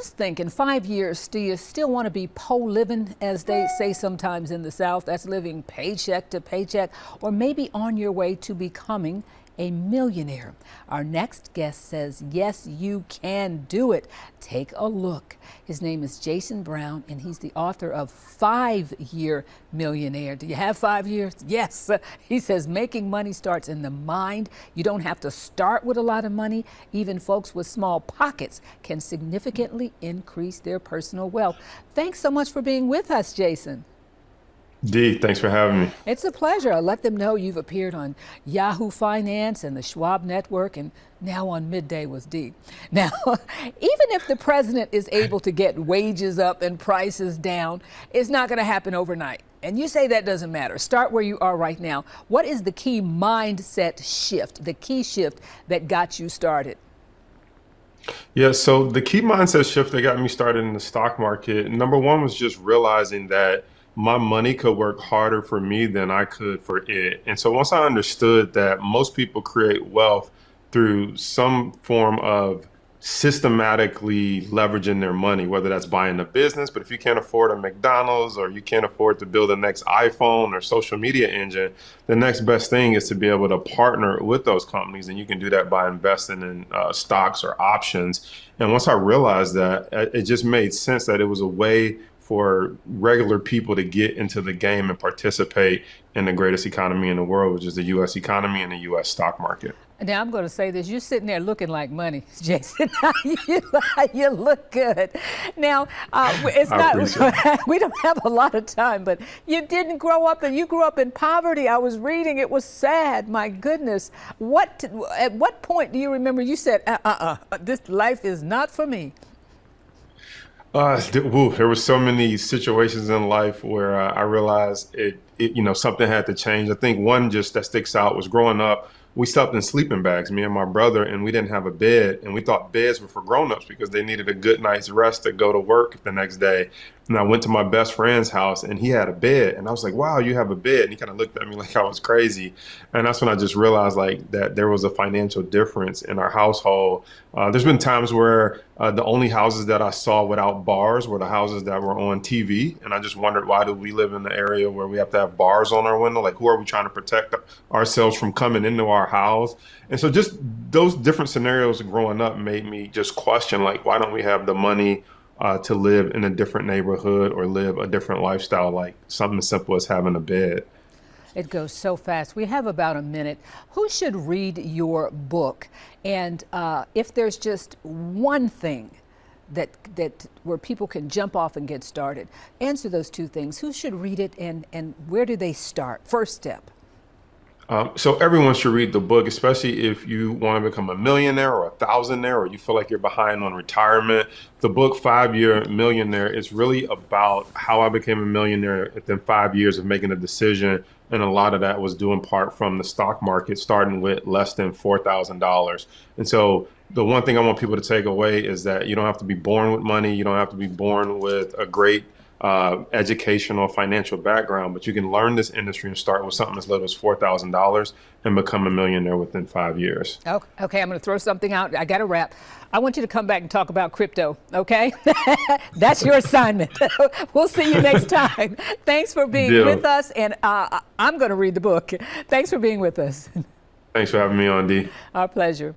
Just think, in 5 years, do you still want to be living, as they say sometimes in the South? That's living paycheck to paycheck, or maybe on your way to becoming a millionaire. Our next guest says, yes, you can do it. Take a look. His name is Jason Brown, and he's the author of 5 Year Millionaire. Do you have 5 years? Yes. He says making money starts in the mind. You don't have to start with a lot of money. Even folks with small pockets can significantly increase their personal wealth. Thanks so much for being with us, Jason. Dee, thanks for having me. It's a pleasure. I'll let them know you've appeared on Yahoo Finance and the Schwab Network and now on Midday with Dee. Now, even if the president is able to get wages up and prices down, it's not going to happen overnight. And you say that doesn't matter. Start where you are right now. What is the key mindset shift, the key shift that got you started? Yeah, so the key mindset shift that got me started in the stock market, number one was just realizing that my money could work harder for me than I could for it. And so once I understood that most people create wealth through some form of systematically leveraging their money, whether that's buying a business, but if you can't afford a McDonald's or you can't afford to build the next iPhone or social media engine, the next best thing is to be able to partner with those companies. And you can do that by investing in stocks or options. And once I realized that, it just made sense that it was a way for regular people to get into the game and participate in the greatest economy in the world, which is the U.S. economy and the U.S. stock market. Now, I'm going to say this. You're sitting there looking like money, Jason. You look good. Now, it's not, we don't have a lot of time, but you didn't grow up, and you grew up in poverty. I was reading. It was sad. My goodness. At what point do you remember you said, this life is not for me? There were so many situations in life where I realized something had to change. I think one just that sticks out was growing up. We slept in sleeping bags, me and my brother, and we didn't have a bed. And we thought beds were for grown-ups because they needed a good night's rest to go to work the next day. And I went to my best friend's house and he had a bed. And I was like, wow, you have a bed. And he kind of looked at me like I was crazy. And that's when I just realized that there was a financial difference in our household. There's been times where the only houses that I saw without bars were the houses that were on TV. And I just wondered, why do we live in the area where we have to have bars on our window? Like, who are we trying to protect ourselves from coming into our house? And so just those different scenarios growing up made me just question, like, why don't we have the money to live in a different neighborhood or live a different lifestyle, like something as simple as having a bed? It goes so fast. We have about a minute. Who should read your book? And if there's just one thing that where people can jump off and get started, answer those two things. Who should read it, and where do they start? First step. So everyone should read the book, especially if you want to become a millionaire or a thousandaire, or you feel like you're behind on retirement. The book 5 Year Millionaire is really about how I became a millionaire within 5 years of making a decision. And a lot of that was due in part from the stock market, starting with less than $4,000. And so the one thing I want people to take away is that you don't have to be born with money. You don't have to be born with a great educational financial background, but you can learn this industry and start with something as little as $4,000 and become a millionaire within 5 years. Okay, I'm going to throw something out. I got to wrap. I want you to come back and talk about crypto, okay? That's your assignment. We'll see you next time. Thanks for being with us, and I'm going to read the book. Thanks for being with us. Thanks for having me on, Dee. Our pleasure.